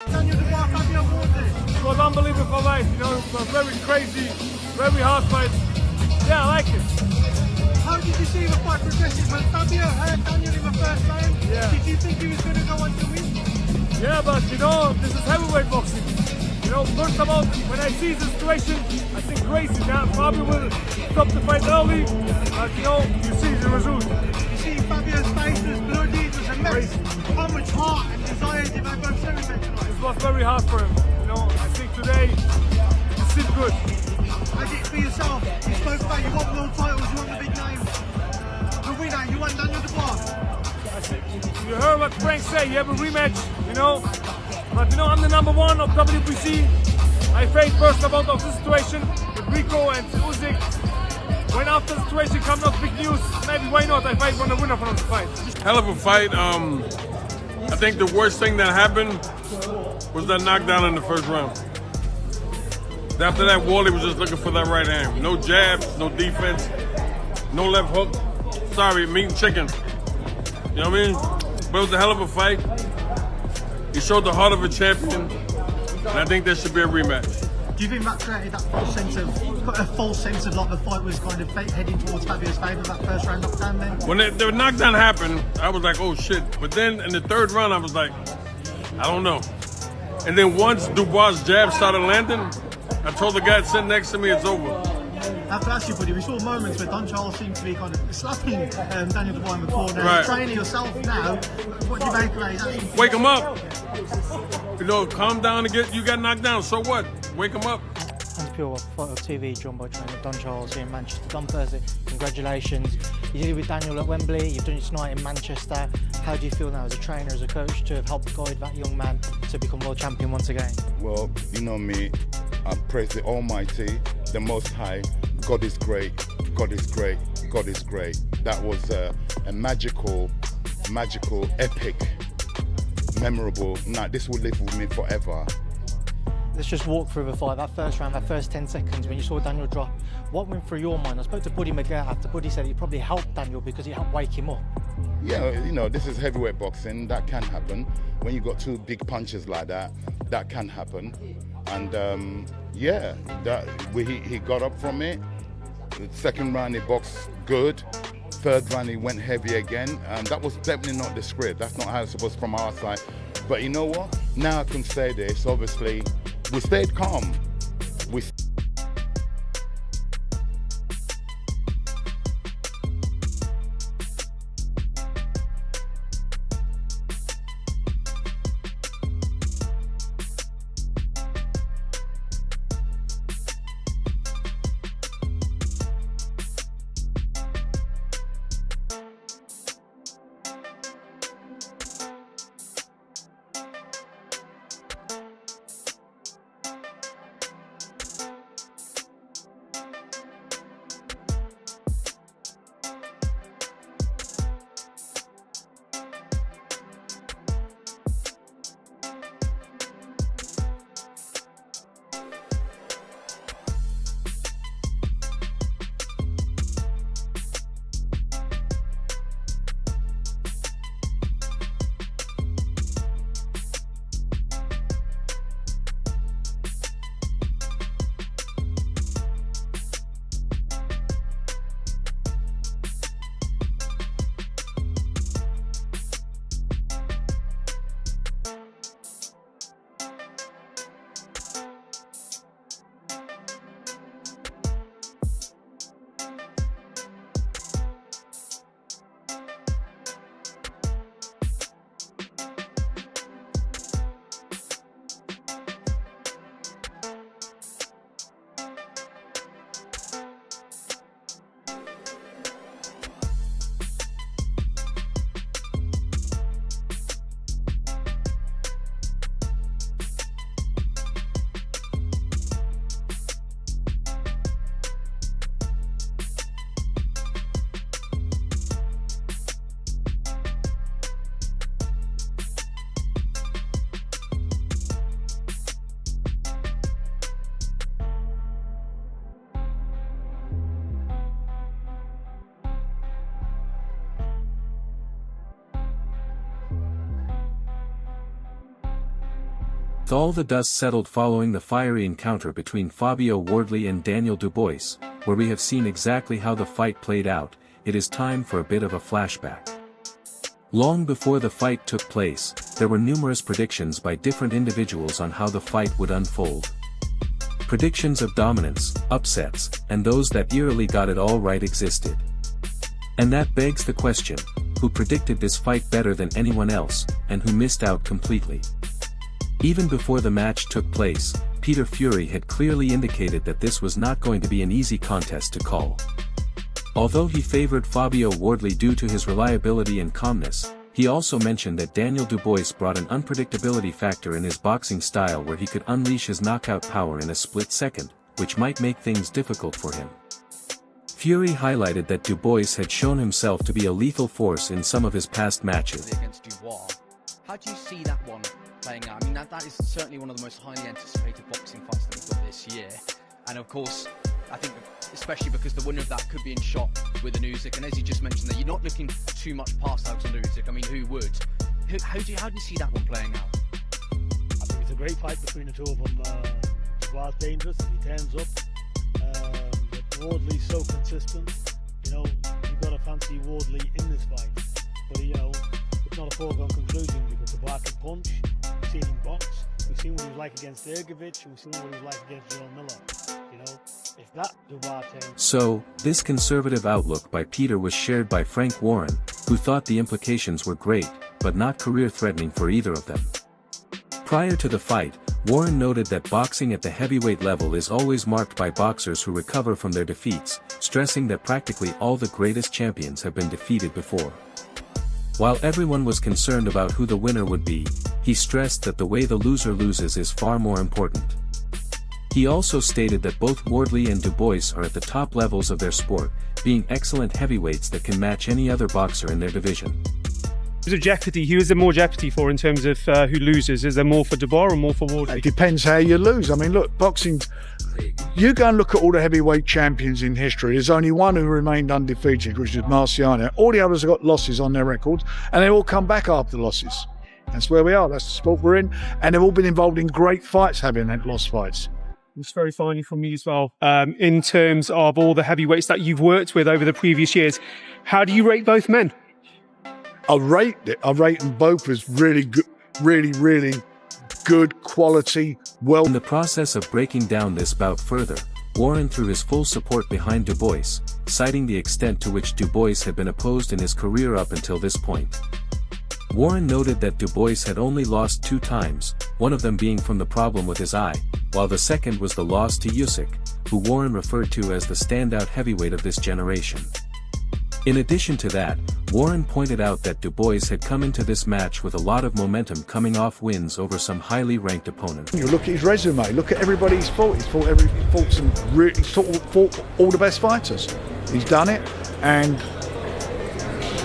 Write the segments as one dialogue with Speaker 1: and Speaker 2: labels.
Speaker 1: Daniel Dubois, Fabio Wardley.
Speaker 2: It was unbelievable fight, you know, it was very crazy, very hard fight. Yeah, I like it.
Speaker 1: How did you see the fight progressing? When Fabio hurt Daniel in the first round, did you think he was going to go on to win?
Speaker 2: Yeah, but you know, this is heavyweight boxing. You know, first of all, when I see the situation, I think crazy. Now Fabio will stop the fight early, but you know, you see the result.
Speaker 1: You see Fabio's face was bloody, it was a mess. How much heart and desire did they both show in there tonight?
Speaker 2: It was very hard for him. You know, I think today he did good.
Speaker 1: How's it for yourself? You spoke about you want world titles, you want the big names. The winner, you want Daniel Dubois.
Speaker 2: You heard what Frank said, you have a rematch, you know. But you know, I'm the number one of WBC. I faced first of all of the situation with Rico and Usyk. When after the situation comes out big news, maybe why not? I fight one the winner from the fight.
Speaker 3: Hell of a fight. I think the worst thing that happened was that knockdown in the first round. After that, Wardley was just looking for that right hand. No jabs, no defense, no left hook. Sorry, meat and chicken. You know what I mean? But it was a hell of a fight. He showed the heart of a champion, and I think there should be a rematch.
Speaker 1: Do you think that created that false sense of like the fight was kind of heading towards Fabio's favour, that first round knockdown then?
Speaker 3: When the knockdown happened, I was like, oh shit. But then in the third round, I was like, I don't know. And then once Dubois' jab started landing, I told the guy sitting next to me, it's over.
Speaker 1: I have to ask you, buddy, we saw moments where Don Charles seemed to be kind of slapping Daniel Dubois in the corner.
Speaker 3: Right.
Speaker 1: Training yourself now, what do you make of it?
Speaker 3: Wake him up. You know, calm down and you got knocked down. So what? Wake him up.
Speaker 4: And pure Fight of TV, drawn by trainer Don Charles here in Manchester. Don Thursday, congratulations. You did it with Daniel at Wembley, you've done it tonight in Manchester. How do you feel now as a trainer, as a coach, to have helped guide that young man to become world champion once again?
Speaker 5: Well, you know me, I praise the Almighty, the Most High. God is great, God is great, God is great. That was a magical, epic, memorable night. This will live with me forever.
Speaker 4: Let's just walk through the fight. That first round, that first 10 seconds when you saw Daniel drop, what went through your mind? I spoke to Buddy McGirt after. Buddy said it probably helped Daniel because it helped wake him up.
Speaker 5: Yeah, you know, this is heavyweight boxing. That can happen. When you got two big punches like that, that can happen. And yeah, he got up from it. The second round he boxed good. Third round he went heavy again. And that was definitely not the script. That's not how it's supposed from our side. But you know what? Now I can say this. Obviously, we stayed calm. We
Speaker 6: All the dust settled following the fiery encounter between Fabio Wardley and Daniel Dubois, where we have seen exactly how the fight played out. It is time for a bit of a flashback. Long before the fight took place, there were numerous predictions by different individuals on how the fight would unfold. Predictions of dominance, upsets, and those that eerily got it all right existed. And that begs the question, who predicted this fight better than anyone else, and who missed out completely? Even before the match took place, Peter Fury had clearly indicated that this was not going to be an easy contest to call. Although he favored Fabio Wardley due to his reliability and calmness, he also mentioned that Daniel Dubois brought an unpredictability factor in his boxing style where he could unleash his knockout power in a split second, which might make things difficult for him. Fury highlighted that Dubois had shown himself to be a lethal force in some of his past matches.
Speaker 7: Against Dubois. How do you see that one playing out? I mean, that is certainly one of the most highly anticipated boxing fights that we've got this year. And of course, I think especially because the winner of that could be in shot with an Usyk. And as you just mentioned, that you're not looking too much past Alexander Usyk. I mean, who would? How do you see that one playing out?
Speaker 8: I think it's a great fight between the two of them. Dubois dangerous if he turns up. Wardley's so consistent. You know, you've got to fancy Wardley in this fight. But you know, it's not a foregone conclusion because Dubois can punch. We've seen him box. We've seen what he was like against Ergovic. We've seen what he was like against Joel Miller. You know, if that Dubois turns.
Speaker 6: So, this conservative outlook by Peter was shared by Frank Warren, who thought the implications were great, but not career-threatening for either of them. Prior to the fight, Warren noted that boxing at the heavyweight level is always marked by boxers who recover from their defeats, stressing that practically all the greatest champions have been defeated before. While everyone was concerned about who the winner would be, he stressed that the way the loser loses is far more important. He also stated that both Wardley and Dubois are at the top levels of their sport, being excellent heavyweights that can match any other boxer in their division.
Speaker 9: Who is there more jeopardy for in terms of who loses? Is there more for Dubois or more for Wardley?
Speaker 10: It depends how you lose. I mean, look, boxing, you go and look at all the heavyweight champions in history. There's only one who remained undefeated, which is Marciano. All the others have got losses on their records, and they all come back after losses. That's where we are. That's the sport we're in. And they've all been involved in great fights, having had lost fights.
Speaker 9: It's very finally from me as well. In terms of all the heavyweights that you've worked with over the previous years, how do you rate both men?
Speaker 10: I rate them both as really good, really good quality, well.
Speaker 6: In the process of breaking down this bout further, Warren threw his full support behind Dubois, citing the extent to which Dubois had been opposed in his career up until this point. Warren noted that Dubois had only lost 2 times, one of them being from the problem with his eye, while the second was the loss to Usyk, who Warren referred to as the standout heavyweight of this generation. In addition to that, Warren pointed out that Dubois had come into this match with a lot of momentum coming off wins over some highly ranked opponents.
Speaker 10: You look at his resume, look at everybody he's fought. He's fought all the best fighters. He's done it, and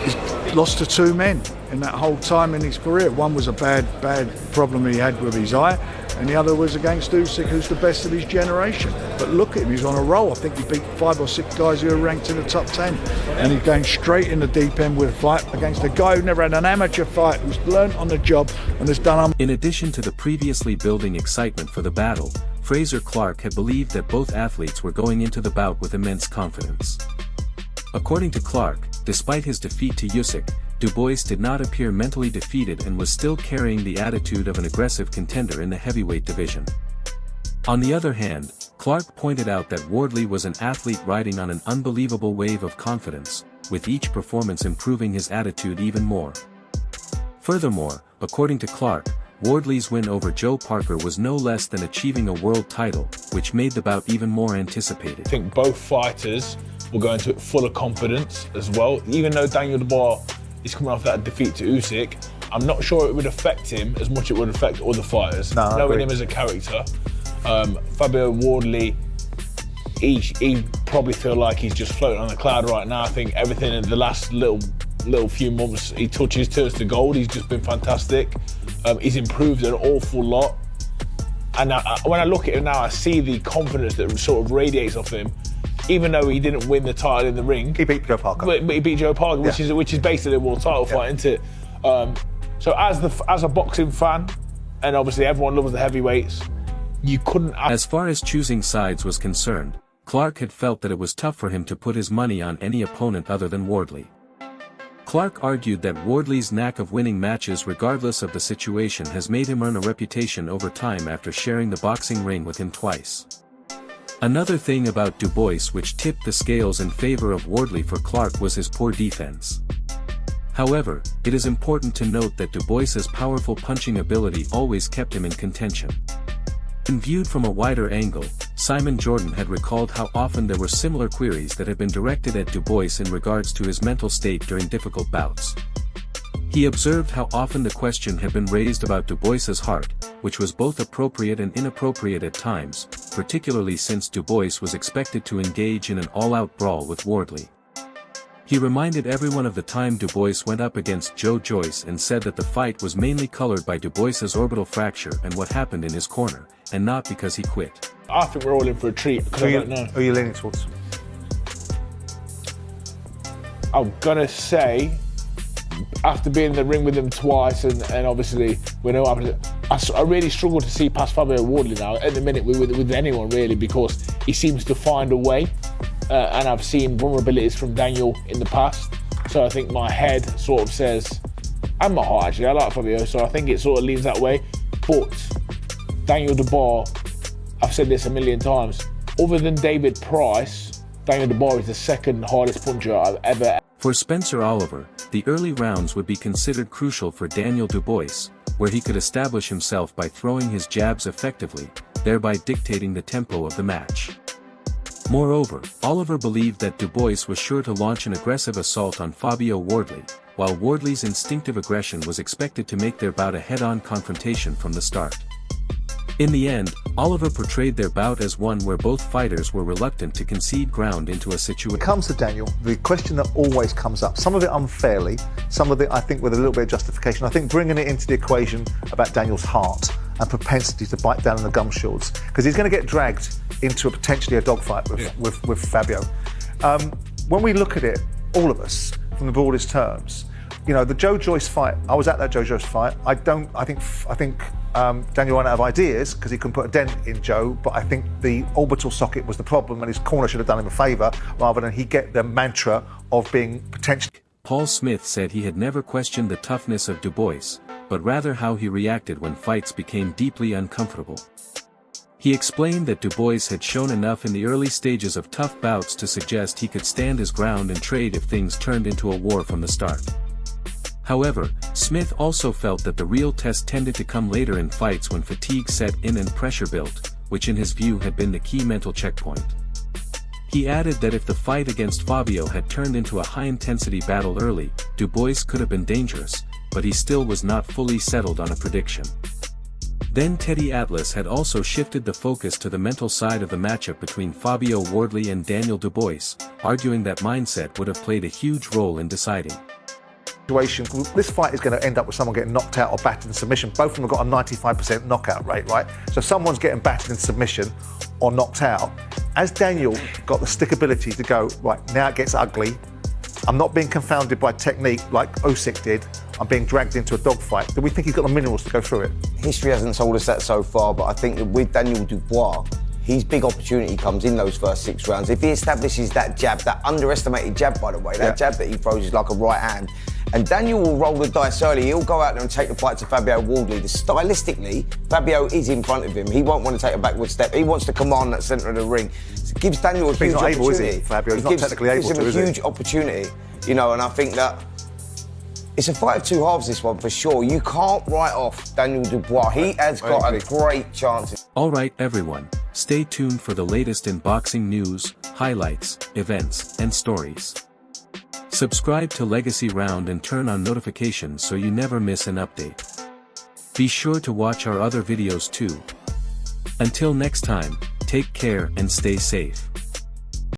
Speaker 10: he's lost to 2 men in that whole time in his career. One was a bad problem he had with his eye, and the other was against Usyk, who's the best of his generation. But look at him, he's on a roll. I think he beat 5 or 6 guys who are ranked in the top 10. And he's going straight in the deep end with a fight against a guy who never had an amateur fight, who's learned on the job and has done.
Speaker 6: In addition to the previously building excitement for the battle, Fraser Clark had believed that both athletes were going into the bout with immense confidence. According to Clark, despite his defeat to Usyk, Dubois did not appear mentally defeated and was still carrying the attitude of an aggressive contender in the heavyweight division. On the other hand, Clark pointed out that Wardley was an athlete riding on an unbelievable wave of confidence, with each performance improving his attitude even more. Furthermore, according to Clark, Wardley's win over Joe Parker was no less than achieving a world title, which made the bout even more anticipated.
Speaker 11: I think both fighters will go into it full of confidence as well. Even though Daniel Dubois is coming off that defeat to Usyk, I'm not sure it would affect him as much as it would affect other fighters.
Speaker 10: No,
Speaker 11: knowing him as a character. Fabio Wardley, he probably feel like he's just floating on a cloud right now. I think everything in the last little few months he touches turns to gold. He's just been fantastic. He's improved an awful lot. And when I look at him now, I see the confidence that sort of radiates off him. Even though he didn't win the title in the ring,
Speaker 12: he beat Joe Parker.
Speaker 11: But he beat Joe Parker, which is basically a world title fight, isn't it? So as a boxing fan, and obviously everyone loves the heavyweights. You couldn't.
Speaker 6: As far as choosing sides was concerned, Clark had felt that it was tough for him to put his money on any opponent other than Wardley. Clark argued that Wardley's knack of winning matches regardless of the situation has made him earn a reputation over time after sharing the boxing ring with him twice. Another thing about Dubois which tipped the scales in favor of Wardley for Clark was his poor defense. However, it is important to note that Dubois's powerful punching ability always kept him in contention. When viewed from a wider angle, Simon Jordan had recalled how often there were similar queries that had been directed at Dubois in regards to his mental state during difficult bouts. He observed how often the question had been raised about Dubois's heart, which was both appropriate and inappropriate at times, particularly since Dubois was expected to engage in an all-out brawl with Wardley. He reminded everyone of the time Dubois went up against Joe Joyce and said that the fight was mainly colored by Dubois's orbital fracture and what happened in his corner, and not because he quit.
Speaker 11: I think we're all in for a treat, because I don't know.
Speaker 12: Who are you leaning towards?
Speaker 11: I'm gonna say, after being in the ring with him twice, and obviously we know what happened, I really struggle to see past Fabio Wardley now, at the minute with anyone really, because he seems to find a way. And I've seen vulnerabilities from Daniel in the past, so I think my head sort of says, and my heart actually, I like Fabio, so I think it sort of leans that way. But Daniel Dubois, I've said this a million times, other than David Price, Daniel Dubois is the second hardest puncher I've ever.
Speaker 6: For Spencer Oliver, the early rounds would be considered crucial for Daniel Dubois, where he could establish himself by throwing his jabs effectively, thereby dictating the tempo of the match. Moreover, Oliver believed that Dubois was sure to launch an aggressive assault on Fabio Wardley, while Wardley's instinctive aggression was expected to make their bout a head-on confrontation from the start. In the end, Oliver portrayed their bout as one where both fighters were reluctant to concede ground into a situation.
Speaker 12: When it comes to Daniel, the question that always comes up, some of it unfairly, some of it I think with a little bit of justification, I think bringing it into the equation about Daniel's heart and propensity to bite down on the gum shields, because he's going to get dragged into potentially a dogfight with Fabio. When we look at it, all of us, from the broadest terms, you know, the Joe Joyce fight, I was at that Joe Joyce fight. I think Daniel ran out of ideas because he couldn't put a dent in Joe, but I think the orbital socket was the problem and his corner should have done him a favour rather than he get the mantra of being potentially.
Speaker 6: Paul Smith said he had never questioned the toughness of Dubois, but rather how he reacted when fights became deeply uncomfortable. He explained that Dubois had shown enough in the early stages of tough bouts to suggest he could stand his ground and trade if things turned into a war from the start. However, Smith also felt that the real test tended to come later in fights when fatigue set in and pressure built, which in his view had been the key mental checkpoint. He added that if the fight against Fabio had turned into a high-intensity battle early, Dubois could have been dangerous, but he still was not fully settled on a prediction. Then Teddy Atlas had also shifted the focus to the mental side of the matchup between Fabio Wardley and Daniel Dubois, arguing that mindset would have played a huge role in deciding.
Speaker 12: This fight is going to end up with someone getting knocked out or battered in submission. Both of them have got a 95% knockout rate, right? So someone's getting battered in submission or knocked out. As Daniel got the stickability to go, right, now it gets ugly. I'm not being confounded by technique like Usyk did. I'm being dragged into a dogfight. Do we think he's got the minerals to go through it?
Speaker 13: History hasn't told us that so far, but I think that with Daniel Dubois, his big opportunity comes in those first 6 rounds. If he establishes that jab, that underestimated jab, by the way, that jab that he throws is like a right hand, and Daniel will roll the dice early. He'll go out there and take the fight to Fabio Wardley. Stylistically, Fabio is in front of him. He won't want to take a backward step. He wants to command that centre of the ring. So it gives Daniel a huge opportunity.
Speaker 12: He's not able, is he, Fabio? He's not technically able to, is he?
Speaker 13: Gives him a huge opportunity, you know, and I think that it's a fight of 2 halves, this one, for sure. You can't write off Daniel Dubois. He has got a great chance.
Speaker 6: Alright everyone, stay tuned for the latest in boxing news, highlights, events, and stories. Subscribe to Legacy Round and turn on notifications so you never miss an update. Be sure to watch our other videos too. Until next time, take care and stay safe.